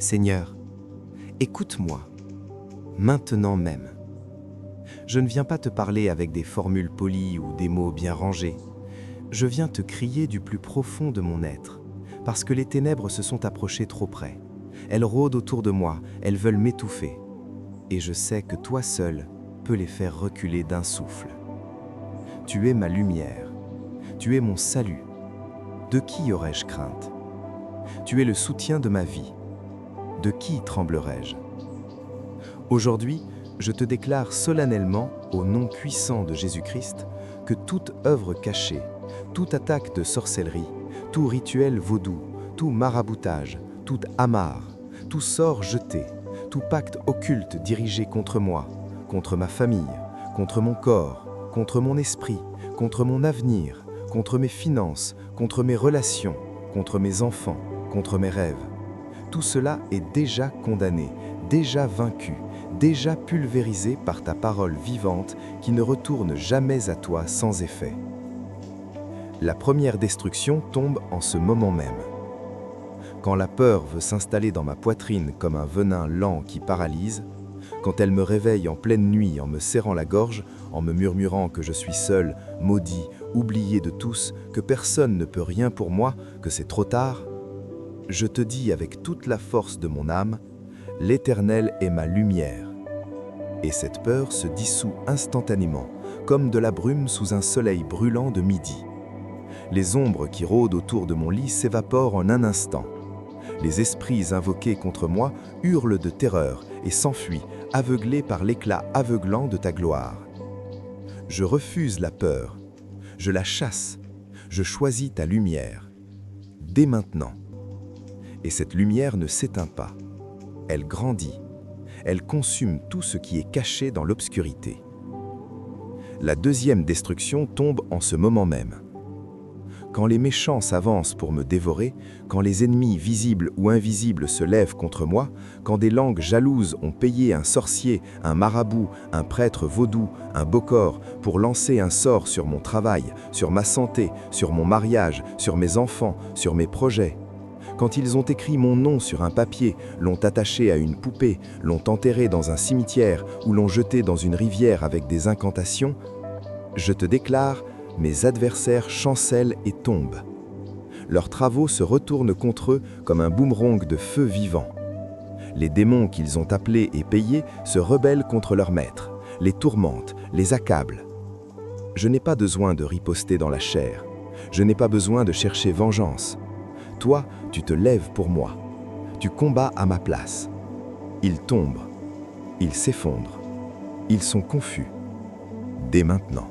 Seigneur, écoute-moi, maintenant même. Je ne viens pas te parler avec des formules polies ou des mots bien rangés. Je viens te crier du plus profond de mon être, parce que les ténèbres se sont approchées trop près. Elles rôdent autour de moi, elles veulent m'étouffer. Et je sais que toi seul peux les faire reculer d'un souffle. Tu es ma lumière, tu es mon salut. De qui aurais-je crainte? Tu es le soutien de ma vie. De qui tremblerais-je? Aujourd'hui, je te déclare solennellement, au nom puissant de Jésus-Christ, que toute œuvre cachée, toute attaque de sorcellerie, tout rituel vaudou, tout maraboutage, tout amarre, tout sort jeté, tout pacte occulte dirigé contre moi, contre ma famille, contre mon corps, contre mon esprit, contre mon avenir, contre mes finances, contre mes relations, contre mes enfants, contre mes rêves. Tout cela est déjà condamné, déjà vaincu, déjà pulvérisé par ta parole vivante qui ne retourne jamais à toi sans effet. La première destruction tombe en ce moment même. Quand la peur veut s'installer dans ma poitrine comme un venin lent qui paralyse, quand elle me réveille en pleine nuit en me serrant la gorge, en me murmurant que je suis seul, maudit, oublié de tous, que personne ne peut rien pour moi, que c'est trop tard, je te dis avec toute la force de mon âme, l'Éternel est ma lumière. Et cette peur se dissout instantanément, comme de la brume sous un soleil brûlant de midi. Les ombres qui rôdent autour de mon lit s'évaporent en un instant. Les esprits invoqués contre moi hurlent de terreur et s'enfuient, aveuglés par l'éclat aveuglant de ta gloire. Je refuse la peur, je la chasse, je choisis ta lumière. Dès maintenant. Et cette lumière ne s'éteint pas. Elle grandit. Elle consume tout ce qui est caché dans l'obscurité. La deuxième destruction tombe en ce moment même. Quand les méchants s'avancent pour me dévorer, quand les ennemis visibles ou invisibles se lèvent contre moi, quand des langues jalouses ont payé un sorcier, un marabout, un prêtre vaudou, un bokor pour lancer un sort sur mon travail, sur ma santé, sur mon mariage, sur mes enfants, sur mes projets, quand ils ont écrit mon nom sur un papier, l'ont attaché à une poupée, l'ont enterré dans un cimetière ou l'ont jeté dans une rivière avec des incantations, je te déclare, mes adversaires chancellent et tombent. Leurs travaux se retournent contre eux comme un boomerang de feu vivant. Les démons qu'ils ont appelés et payés se rebellent contre leurs maîtres, les tourmentent, les accablent. Je n'ai pas besoin de riposter dans la chair. Je n'ai pas besoin de chercher vengeance. Toi, tu te lèves pour moi. Tu combats à ma place. Ils tombent. Ils s'effondrent. Ils sont confus. Dès maintenant.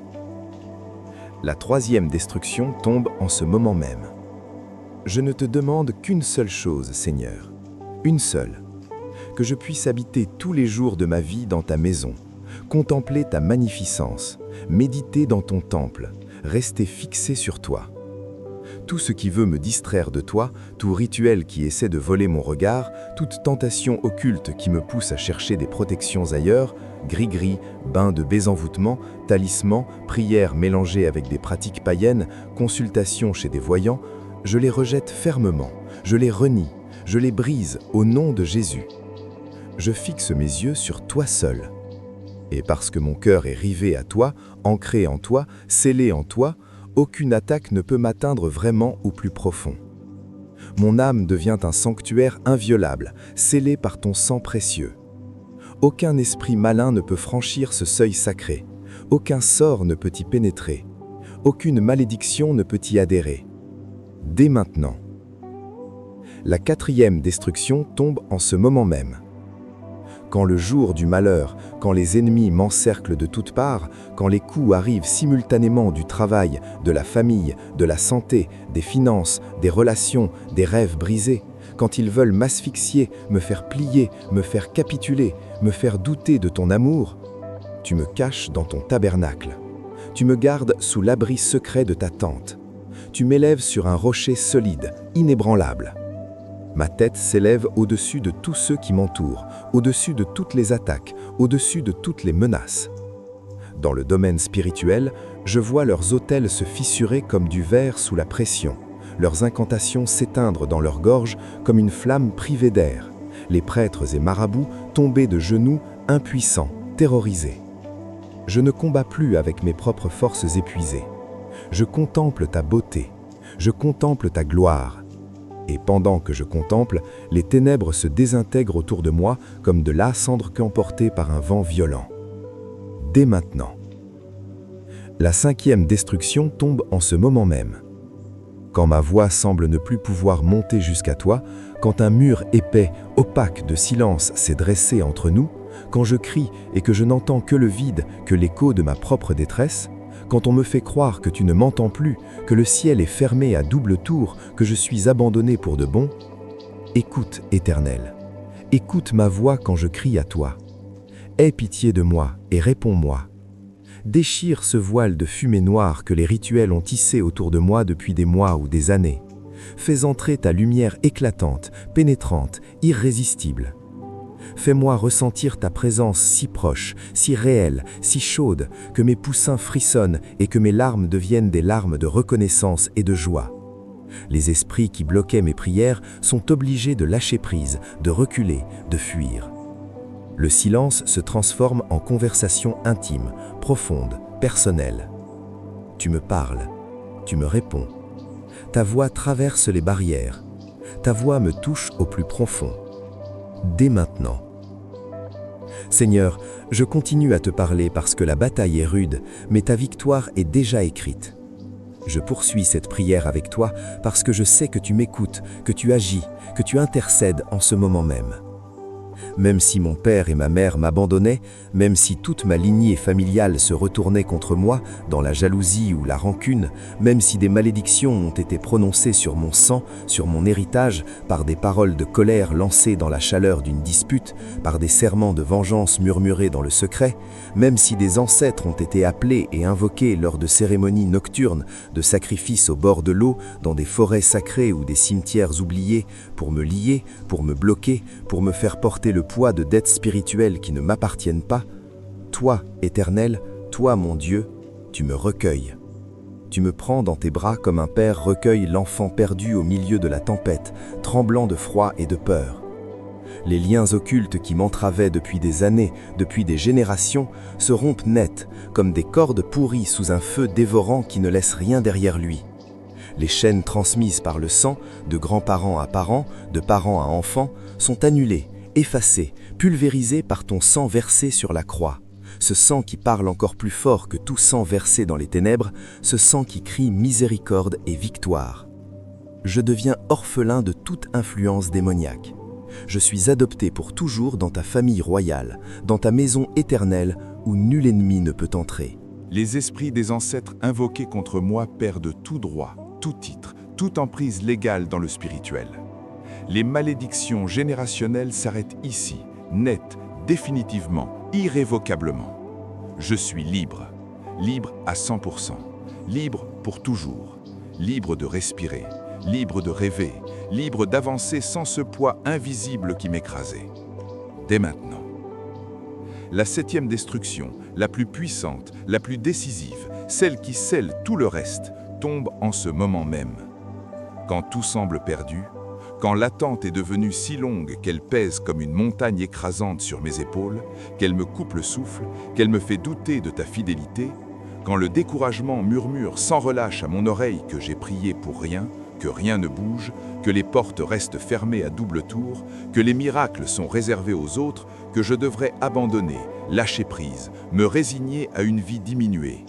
La troisième destruction tombe en ce moment même. Je ne te demande qu'une seule chose, Seigneur. Une seule. Que je puisse habiter tous les jours de ma vie dans ta maison, contempler ta magnificence, méditer dans ton temple, rester fixé sur toi. Tout ce qui veut me distraire de toi, tout rituel qui essaie de voler mon regard, toute tentation occulte qui me pousse à chercher des protections ailleurs, gris-gris, bains de bésenvoûtement, talismans, prières mélangées avec des pratiques païennes, consultations chez des voyants, je les rejette fermement, je les renie, je les brise au nom de Jésus. Je fixe mes yeux sur toi seul. Et parce que mon cœur est rivé à toi, ancré en toi, scellé en toi, aucune attaque ne peut m'atteindre vraiment au plus profond. Mon âme devient un sanctuaire inviolable, scellé par ton sang précieux. Aucun esprit malin ne peut franchir ce seuil sacré. Aucun sort ne peut y pénétrer. Aucune malédiction ne peut y adhérer. Dès maintenant. La quatrième destruction tombe en ce moment même. Quand le jour du malheur, quand les ennemis m'encerclent de toutes parts, quand les coups arrivent simultanément du travail, de la famille, de la santé, des finances, des relations, des rêves brisés, quand ils veulent m'asphyxier, me faire plier, me faire capituler, me faire douter de ton amour, tu me caches dans ton tabernacle. Tu me gardes sous l'abri secret de ta tente. Tu m'élèves sur un rocher solide, inébranlable. Ma tête s'élève au-dessus de tous ceux qui m'entourent, au-dessus de toutes les attaques, au-dessus de toutes les menaces. Dans le domaine spirituel, je vois leurs autels se fissurer comme du verre sous la pression, leurs incantations s'éteindre dans leur gorge comme une flamme privée d'air, les prêtres et marabouts tombés de genoux, impuissants, terrorisés. Je ne combats plus avec mes propres forces épuisées. Je contemple ta beauté, je contemple ta gloire. Et pendant que je contemple, les ténèbres se désintègrent autour de moi comme de la cendre qu'emportée par un vent violent. Dès maintenant. La 5e destruction tombe en ce moment même. Quand ma voix semble ne plus pouvoir monter jusqu'à toi, quand un mur épais, opaque de silence s'est dressé entre nous, quand je crie et que je n'entends que le vide, que l'écho de ma propre détresse, quand on me fait croire que tu ne m'entends plus, que le ciel est fermé à double tour, que je suis abandonné pour de bon, écoute, Éternel, écoute ma voix quand je crie à toi. Aie pitié de moi et réponds-moi. Déchire ce voile de fumée noire que les rituels ont tissé autour de moi depuis des mois ou des années. Fais entrer ta lumière éclatante, pénétrante, irrésistible. Fais-moi ressentir ta présence si proche, si réelle, si chaude, que mes poussins frissonnent et que mes larmes deviennent des larmes de reconnaissance et de joie. Les esprits qui bloquaient mes prières sont obligés de lâcher prise, de reculer, de fuir. Le silence se transforme en conversation intime, profonde, personnelle. Tu me parles, tu me réponds. Ta voix traverse les barrières. Ta voix me touche au plus profond. Dès maintenant. Seigneur, je continue à te parler parce que la bataille est rude, mais ta victoire est déjà écrite. Je poursuis cette prière avec toi parce que je sais que tu m'écoutes, que tu agis, que tu intercèdes en ce moment même. Même si mon père et ma mère m'abandonnaient, même si toute ma lignée familiale se retournait contre moi dans la jalousie ou la rancune, même si des malédictions ont été prononcées sur mon sang, sur mon héritage, par des paroles de colère lancées dans la chaleur d'une dispute, par des serments de vengeance murmurés dans le secret, même si des ancêtres ont été appelés et invoqués lors de cérémonies nocturnes, de sacrifices au bord de l'eau, dans des forêts sacrées ou des cimetières oubliés, pour me lier, pour me bloquer, pour me faire porter le poids de dettes spirituelles qui ne m'appartiennent pas, toi, Éternel, toi mon Dieu, tu me recueilles. Tu me prends dans tes bras comme un père recueille l'enfant perdu au milieu de la tempête, tremblant de froid et de peur. Les liens occultes qui m'entravaient depuis des années, depuis des générations, se rompent net, comme des cordes pourries sous un feu dévorant qui ne laisse rien derrière lui. Les chaînes transmises par le sang, de grands-parents à parents, de parents à enfants, sont annulées, effacées, pulvérisées par ton sang versé sur la croix. Ce sang qui parle encore plus fort que tout sang versé dans les ténèbres, ce sang qui crie miséricorde et victoire. Je deviens orphelin de toute influence démoniaque. Je suis adopté pour toujours dans ta famille royale, dans ta maison éternelle où nul ennemi ne peut entrer. Les esprits des ancêtres invoqués contre moi perdent tout droit, tout titre, toute emprise légale dans le spirituel. Les malédictions générationnelles s'arrêtent ici, net, définitivement, irrévocablement. Je suis libre, libre à 100%, libre pour toujours, libre de respirer, libre de rêver, libre d'avancer sans ce poids invisible qui m'écrasait. Dès maintenant. La 7e destruction, la plus puissante, la plus décisive, celle qui scelle tout le reste, tombe en ce moment même. Quand tout semble perdu, quand l'attente est devenue si longue qu'elle pèse comme une montagne écrasante sur mes épaules, qu'elle me coupe le souffle, qu'elle me fait douter de ta fidélité, quand le découragement murmure sans relâche à mon oreille que j'ai prié pour rien, que rien ne bouge, que les portes restent fermées à double tour, que les miracles sont réservés aux autres, que je devrais abandonner, lâcher prise, me résigner à une vie diminuée.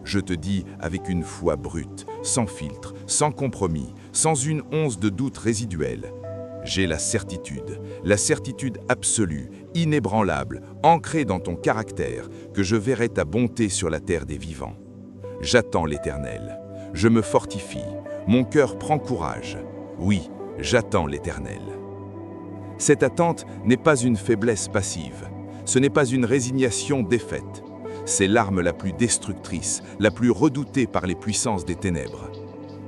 Je te dis avec une foi brute, sans filtre, sans compromis, sans une once de doute résiduel. J'ai la certitude absolue, inébranlable, ancrée dans ton caractère, que je verrai ta bonté sur la terre des vivants. J'attends l'Éternel. Je me fortifie. Mon cœur prend courage. Oui, j'attends l'Éternel. Cette attente n'est pas une faiblesse passive. Ce n'est pas une résignation défaite. C'est l'arme la plus destructrice, la plus redoutée par les puissances des ténèbres.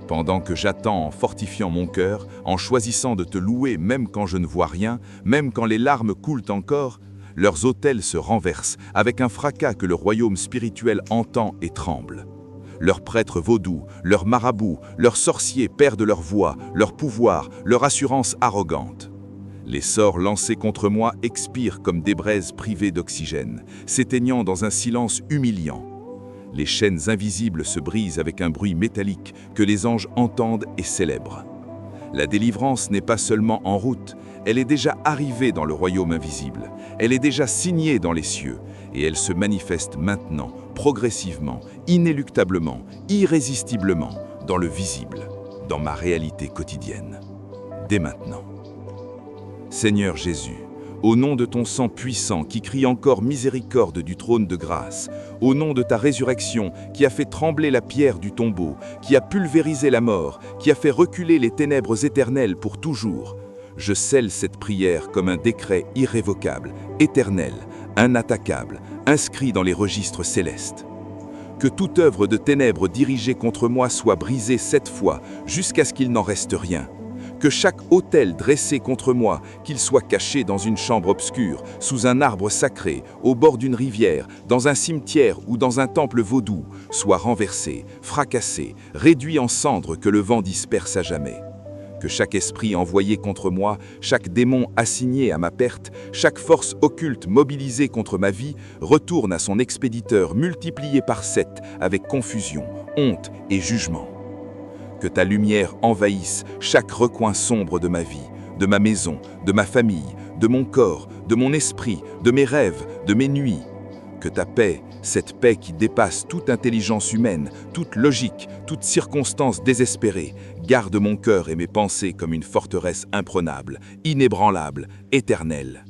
Pendant que j'attends en fortifiant mon cœur, en choisissant de te louer même quand je ne vois rien, même quand les larmes coulent encore, leurs autels se renversent avec un fracas que le royaume spirituel entend et tremble. Leurs prêtres vaudous, leurs marabouts, leurs sorciers perdent leur voix, leur pouvoir, leur assurance arrogante. Les sorts lancés contre moi expirent comme des braises privées d'oxygène, s'éteignant dans un silence humiliant. Les chaînes invisibles se brisent avec un bruit métallique que les anges entendent et célèbrent. La délivrance n'est pas seulement en route, elle est déjà arrivée dans le royaume invisible, elle est déjà signée dans les cieux, et elle se manifeste maintenant, progressivement, inéluctablement, irrésistiblement, dans le visible, dans ma réalité quotidienne. Dès maintenant. Seigneur Jésus, au nom de ton sang puissant qui crie encore miséricorde du trône de grâce, au nom de ta résurrection qui a fait trembler la pierre du tombeau, qui a pulvérisé la mort, qui a fait reculer les ténèbres éternelles pour toujours, je scelle cette prière comme un décret irrévocable, éternel, inattaquable, inscrit dans les registres célestes. Que toute œuvre de ténèbres dirigée contre moi soit brisée 7 fois, jusqu'à ce qu'il n'en reste rien. Que chaque autel dressé contre moi, qu'il soit caché dans une chambre obscure, sous un arbre sacré, au bord d'une rivière, dans un cimetière ou dans un temple vaudou, soit renversé, fracassé, réduit en cendres que le vent disperse à jamais. Que chaque esprit envoyé contre moi, chaque démon assigné à ma perte, chaque force occulte mobilisée contre ma vie, retourne à son expéditeur multiplié par 7 avec confusion, honte et jugement. Que ta lumière envahisse chaque recoin sombre de ma vie, de ma maison, de ma famille, de mon corps, de mon esprit, de mes rêves, de mes nuits. Que ta paix, cette paix qui dépasse toute intelligence humaine, toute logique, toute circonstance désespérée, garde mon cœur et mes pensées comme une forteresse imprenable, inébranlable, éternelle.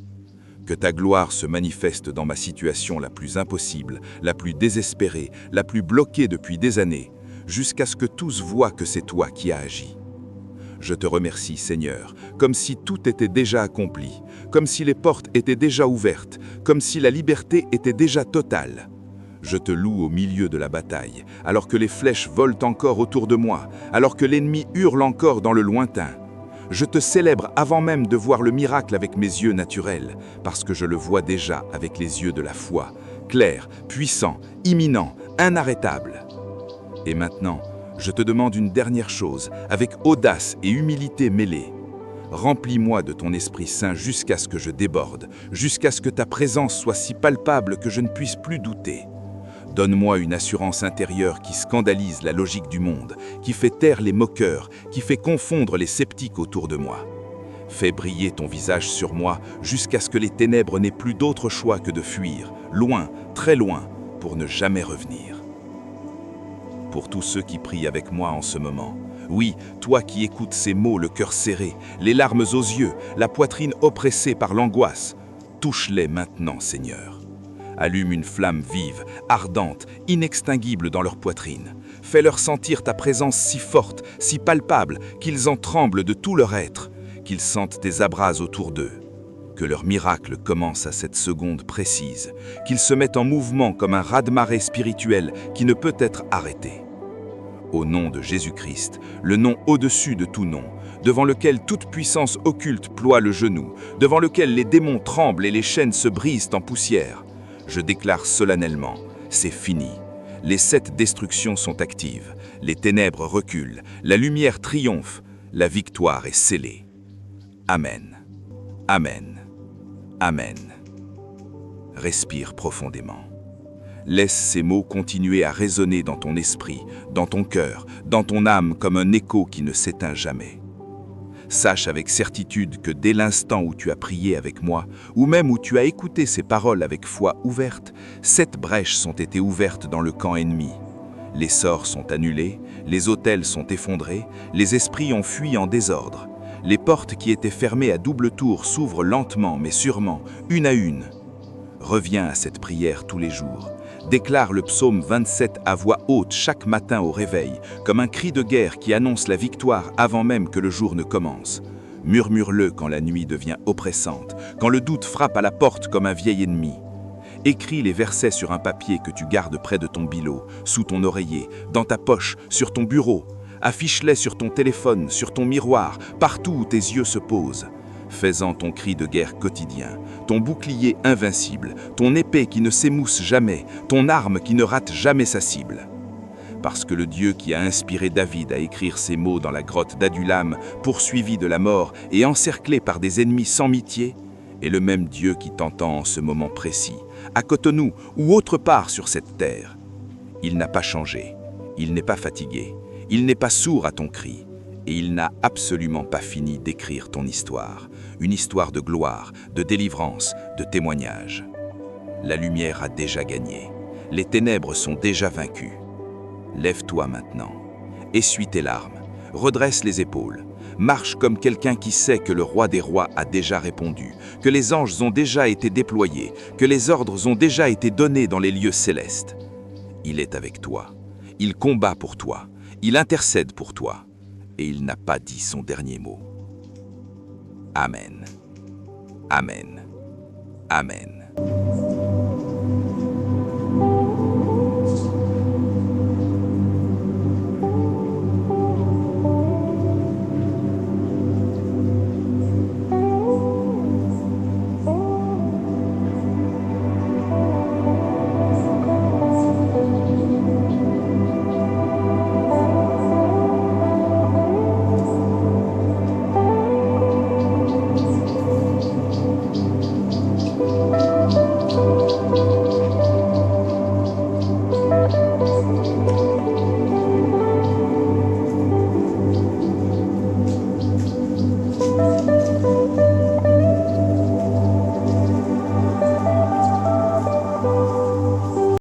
Que ta gloire se manifeste dans ma situation la plus impossible, la plus désespérée, la plus bloquée depuis des années, jusqu'à ce que tous voient que c'est toi qui as agi. Je te remercie, Seigneur, comme si tout était déjà accompli, comme si les portes étaient déjà ouvertes, comme si la liberté était déjà totale. Je te loue au milieu de la bataille, alors que les flèches volent encore autour de moi, alors que l'ennemi hurle encore dans le lointain. Je te célèbre avant même de voir le miracle avec mes yeux naturels, parce que je le vois déjà avec les yeux de la foi, clair, puissant, imminent, inarrêtable. Et maintenant, je te demande une dernière chose, avec audace et humilité mêlées. Remplis-moi de ton Esprit Saint jusqu'à ce que je déborde, jusqu'à ce que ta présence soit si palpable que je ne puisse plus douter. Donne-moi une assurance intérieure qui scandalise la logique du monde, qui fait taire les moqueurs, qui fait confondre les sceptiques autour de moi. Fais briller ton visage sur moi jusqu'à ce que les ténèbres n'aient plus d'autre choix que de fuir, loin, très loin, pour ne jamais revenir. Pour tous ceux qui prient avec moi en ce moment, oui, toi qui écoutes ces mots, le cœur serré, les larmes aux yeux, la poitrine oppressée par l'angoisse, touche-les maintenant, Seigneur. Allume une flamme vive, ardente, inextinguible dans leur poitrine. Fais-leur sentir ta présence si forte, si palpable, qu'ils en tremblent de tout leur être, qu'ils sentent tes abrases autour d'eux. Que leur miracle commence à cette seconde précise, qu'ils se mettent en mouvement comme un raz-de-marée spirituel qui ne peut être arrêté. Au nom de Jésus-Christ, le nom au-dessus de tout nom, devant lequel toute puissance occulte ploie le genou, devant lequel les démons tremblent et les chaînes se brisent en poussière, je déclare solennellement, c'est fini. Les 7 destructions sont actives, les ténèbres reculent, la lumière triomphe, la victoire est scellée. Amen. Amen. Amen. Respire profondément. Laisse ces mots continuer à résonner dans ton esprit, dans ton cœur, dans ton âme comme un écho qui ne s'éteint jamais. Sache avec certitude que dès l'instant où tu as prié avec moi, ou même où tu as écouté ces paroles avec foi ouverte, 7 brèches sont été ouvertes dans le camp ennemi. Les sorts sont annulés, les autels sont effondrés, les esprits ont fui en désordre. Les portes qui étaient fermées à double tour s'ouvrent lentement mais sûrement, une à une. Reviens à cette prière tous les jours. Déclare le psaume 27 à voix haute chaque matin au réveil, comme un cri de guerre qui annonce la victoire avant même que le jour ne commence. Murmure-le quand la nuit devient oppressante, quand le doute frappe à la porte comme un vieil ennemi. Écris les versets sur un papier que tu gardes près de ton billot, sous ton oreiller, dans ta poche, sur ton bureau. Affiche-les sur ton téléphone, sur ton miroir, partout où tes yeux se posent. Fais-en ton cri de guerre quotidien, ton bouclier invincible, ton épée qui ne s'émousse jamais, ton arme qui ne rate jamais sa cible. parce que le Dieu qui a inspiré David à écrire ces mots dans la grotte d'Adulam, poursuivi de la mort et encerclé par des ennemis sans pitié, est le même Dieu qui t'entend en ce moment précis, à Cotonou ou autre part sur cette terre. Il n'a pas changé, il n'est pas fatigué, il n'est pas sourd à ton cri, et il n'a absolument pas fini d'écrire ton histoire, une histoire de gloire, de délivrance, de témoignage. La lumière a déjà gagné, les ténèbres sont déjà vaincues. Lève-toi maintenant, essuie tes larmes, redresse les épaules, marche comme quelqu'un qui sait que le roi des rois a déjà répondu, que les anges ont déjà été déployés, que les ordres ont déjà été donnés dans les lieux célestes. Il est avec toi, il combat pour toi, il intercède pour toi, et il n'a pas dit son dernier mot. Amen. Amen. Amen.